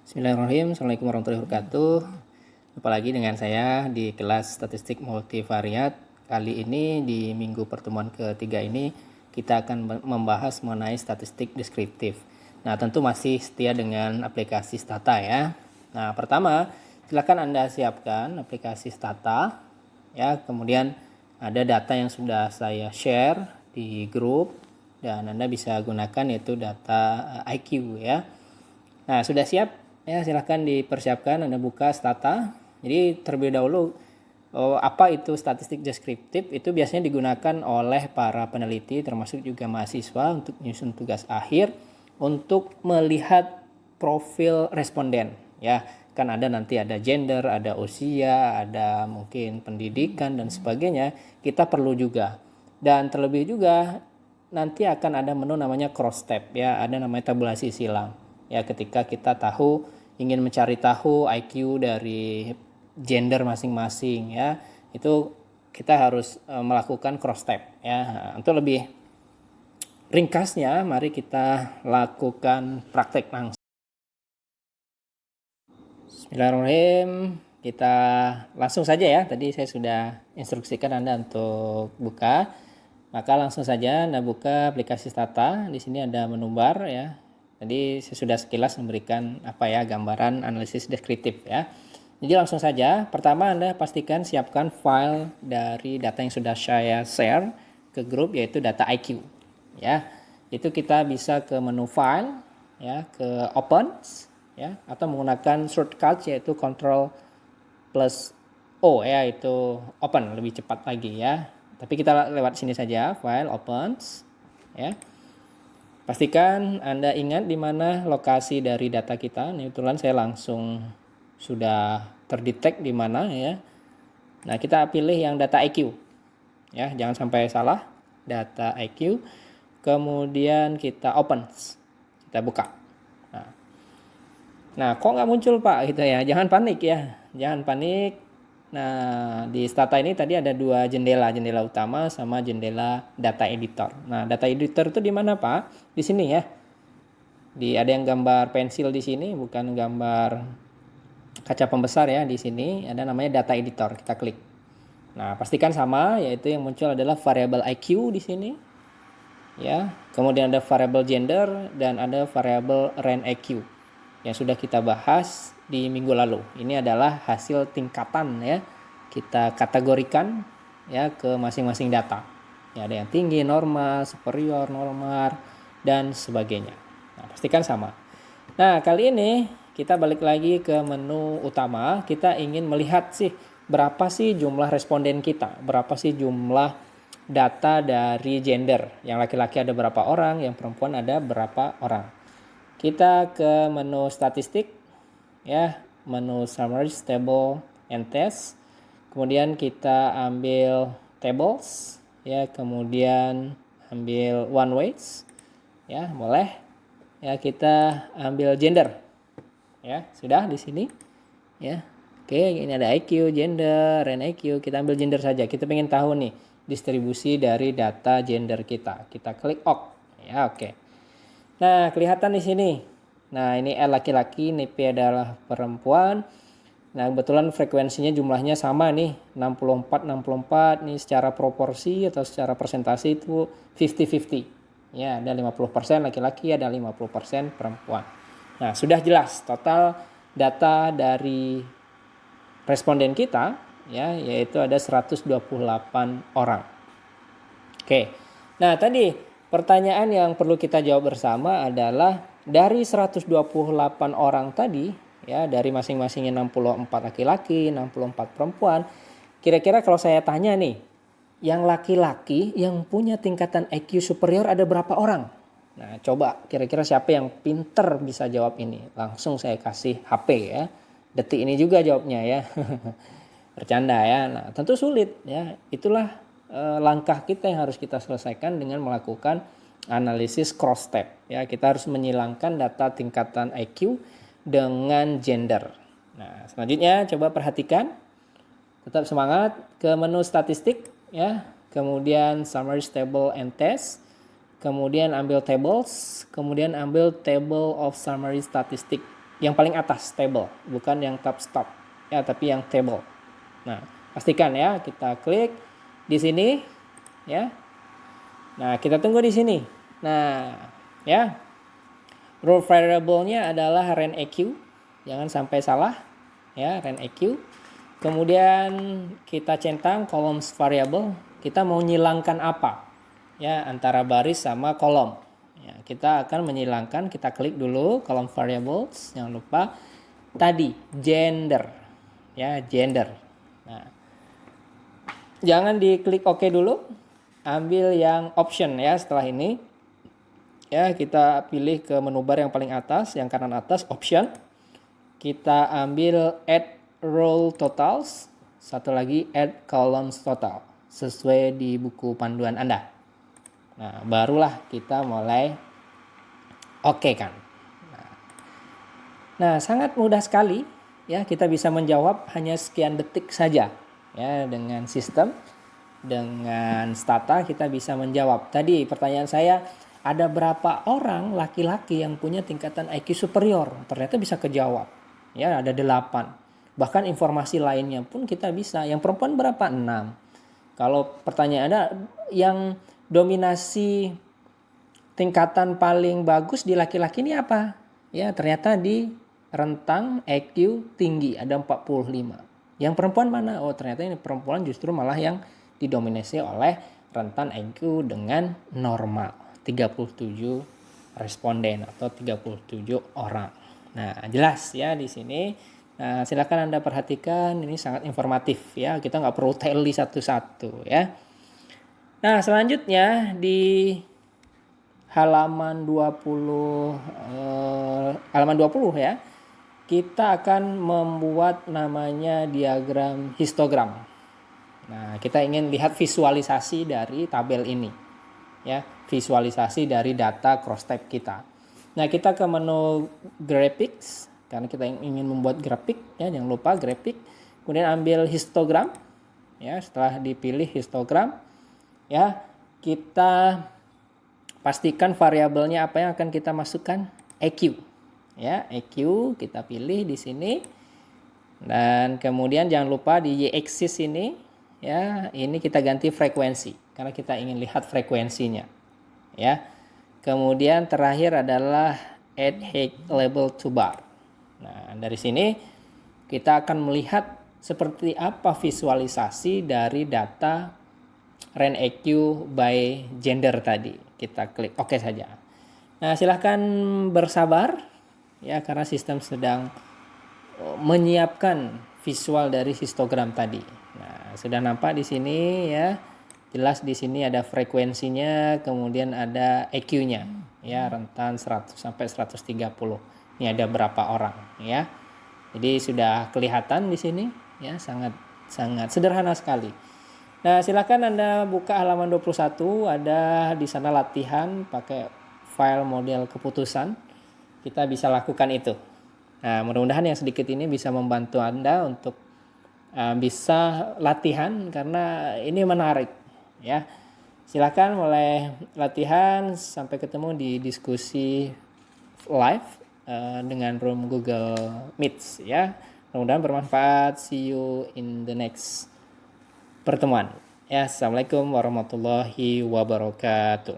Bismillahirrahmanirrahim. Assalamualaikum warahmatullahi wabarakatuh. Jumpa lagi dengan saya di kelas statistik multivariat. Kali ini di minggu pertemuan ketiga ini kita akan membahas mengenai statistik deskriptif. Nah, tentu masih setia dengan aplikasi Stata ya. Nah, pertama silakan Anda siapkan aplikasi Stata ya. Kemudian ada data yang sudah saya share di grup dan Anda bisa gunakan yaitu data IQ ya. Nah, sudah siap? Ya, silahkan dipersiapkan, Anda buka Stata. Jadi terlebih dahulu, apa itu statistik deskriptif? Itu biasanya digunakan oleh para peneliti, termasuk juga mahasiswa untuk menyusun tugas akhir, untuk melihat profil responden. Ya, kan nanti ada gender, ada usia, ada mungkin pendidikan dan sebagainya. Kita perlu juga. Dan terlebih juga nanti akan ada menu namanya cross tab ya, ada namanya tabulasi silang. Ya, ketika kita ingin mencari tahu IQ dari gender masing-masing ya, itu kita harus melakukan cross tab ya. Untuk lebih ringkasnya, mari kita lakukan praktek langsung. Bismillahirrahmanirrahim. Kita langsung saja ya. Tadi saya sudah instruksikan Anda untuk buka. Maka langsung saja Anda buka aplikasi Stata. Di sini ada menu bar ya. Tadi saya sudah sekilas memberikan gambaran analisis deskriptif ya. Jadi langsung saja, pertama Anda pastikan siapkan file dari data yang sudah saya share ke grup, yaitu data IQ ya. Itu kita bisa ke menu file ya, ke open ya, atau menggunakan shortcut yaitu Ctrl plus O ya, itu open, lebih cepat lagi ya. Tapi kita lewat sini saja, file opens ya. Pastikan Anda ingat di mana lokasi dari data kita. Ini kebetulan saya langsung sudah terdetek di mana ya. Nah, kita pilih yang data IQ. Ya, jangan sampai salah. Data IQ. Kemudian kita open. Kita buka. Nah, kok nggak muncul Pak gitu ya. Jangan panik ya. Jangan panik. Nah, di Stata ini tadi ada dua jendela utama sama jendela data editor. Nah, data editor itu di mana, Pak? Di sini ya. Ada yang gambar pensil di sini, bukan gambar kaca pembesar ya. Di sini ada namanya data editor. Kita klik. Nah, pastikan sama, yaitu yang muncul adalah variabel IQ di sini. Ya. Kemudian ada variabel gender dan ada variabel range IQ yang sudah kita bahas di minggu lalu. Ini adalah hasil tingkatan ya. Kita kategorikan ya ke masing-masing data. Ya, ada yang tinggi, normal, superior, normal, dan sebagainya. Nah, pastikan sama. Nah, kali ini kita balik lagi ke menu utama. Kita ingin melihat berapa sih jumlah responden kita, berapa sih jumlah data dari gender. Yang laki-laki ada berapa orang, yang perempuan ada berapa orang. Kita ke menu statistik ya, menu summary, table, and test. Kemudian kita ambil tables ya, kemudian ambil one weights ya, boleh. Ya, kita ambil gender. Ya, sudah di sini. Ya. Oke, ini ada IQ, gender, range IQ. Kita ambil gender saja. Kita pengen tahu nih distribusi dari data gender kita. Kita klik OK. Ya, oke. Nah, kelihatan di sini. Nah, ini L laki-laki, ini P adalah perempuan. Nah, kebetulan frekuensinya jumlahnya sama nih, 64. Ini secara proporsi atau secara persentase itu 50-50. Ya, ada 50% laki-laki, ada 50% perempuan. Nah, sudah jelas total data dari responden kita ya, yaitu ada 128 orang. Oke. Nah, tadi pertanyaan yang perlu kita jawab bersama adalah dari 128 orang tadi ya, dari masing-masingnya 64 laki-laki, 64 perempuan. Kira-kira kalau saya tanya nih, yang laki-laki yang punya tingkatan IQ superior ada berapa orang? Nah, coba kira-kira siapa yang pinter bisa jawab ini? Langsung saya kasih HP ya. Detik ini juga jawabnya ya. Bercanda ya. Nah, tentu sulit ya. Itulah langkah kita yang harus kita selesaikan dengan melakukan analisis cross tab ya. Kita harus menyilangkan data tingkatan IQ dengan gender. Nah, selanjutnya coba perhatikan. Tetap semangat, ke menu statistik ya. Kemudian summary, table, and test. Kemudian ambil tables, kemudian ambil table of summary statistik yang paling atas table, bukan yang top stop ya, tapi yang table. Nah, pastikan ya, kita klik di sini ya. Nah, kita tunggu di sini. Nah, ya. Rule variable-nya adalah ranEQ. Jangan sampai salah ya, ranEQ. Kemudian kita centang columns variable. Kita mau nyilangkan apa? Ya, antara baris sama kolom. Ya, kita akan menyilangkan, kita klik dulu column variables, jangan lupa tadi gender. Ya, gender. Nah, jangan diklik OK dulu. Ambil yang option ya setelah ini. Ya, kita pilih ke menu bar yang paling atas, yang kanan atas option. Kita ambil add row totals, satu lagi add columns total sesuai di buku panduan Anda. Nah, barulah kita mulai oke kan. Nah, sangat mudah sekali ya, kita bisa menjawab hanya sekian detik saja ya, dengan sistem, dengan Stata kita bisa menjawab. Tadi pertanyaan saya, ada berapa orang laki-laki yang punya tingkatan IQ superior? Ternyata bisa kejawab. Ya, ada 8. Bahkan informasi lainnya pun kita bisa. Yang perempuan berapa? 6. Kalau pertanyaan Anda, yang dominasi tingkatan paling bagus di laki-laki ini apa? Ya, ternyata di rentang IQ tinggi ada 45. Yang perempuan mana? Oh, ternyata ini perempuan justru malah yang didominasi oleh rentan IQ dengan normal. 37 responden atau 37 orang. Nah, jelas ya di sini. Nah, silakan Anda perhatikan, ini sangat informatif ya. Kita nggak perlu tally satu-satu ya. Nah, selanjutnya di halaman 20 ya. Kita akan membuat namanya diagram histogram. Nah, kita ingin lihat visualisasi dari tabel ini. Ya, visualisasi dari data cross tab kita. Nah, kita ke menu graphics karena kita ingin membuat grafik ya, jangan lupa grafik. Kemudian ambil histogram. Ya, setelah dipilih histogram ya, kita pastikan variabelnya apa yang akan kita masukkan, EQ. Ya, EQ kita pilih di sini. Dan kemudian jangan lupa di y-axis ini ya, ini kita ganti frekuensi karena kita ingin lihat frekuensinya ya. Kemudian terakhir adalah add height label to bar. Nah, dari sini kita akan melihat seperti apa visualisasi dari data ranEQ by gender tadi. Kita klik OK saja. Nah, silahkan bersabar ya, karena sistem sedang menyiapkan visual dari histogram tadi. Nah, sudah nampak di sini ya. Jelas di sini ada frekuensinya, kemudian ada EQ-nya ya, rentan 100 sampai 130. Ini ada berapa orang ya. Jadi sudah kelihatan di sini ya, sangat sederhana sekali. Nah, silakan Anda buka halaman 21, ada di sana latihan pakai file model keputusan. Kita bisa lakukan itu. Nah, mudah-mudahan yang sedikit ini bisa membantu Anda untuk bisa latihan karena ini menarik ya. Silakan mulai latihan, sampai ketemu di diskusi live dengan room Google Meet ya. Mudah-mudahan bermanfaat. See you in the next pertemuan. Ya, assalamualaikum warahmatullahi wabarakatuh.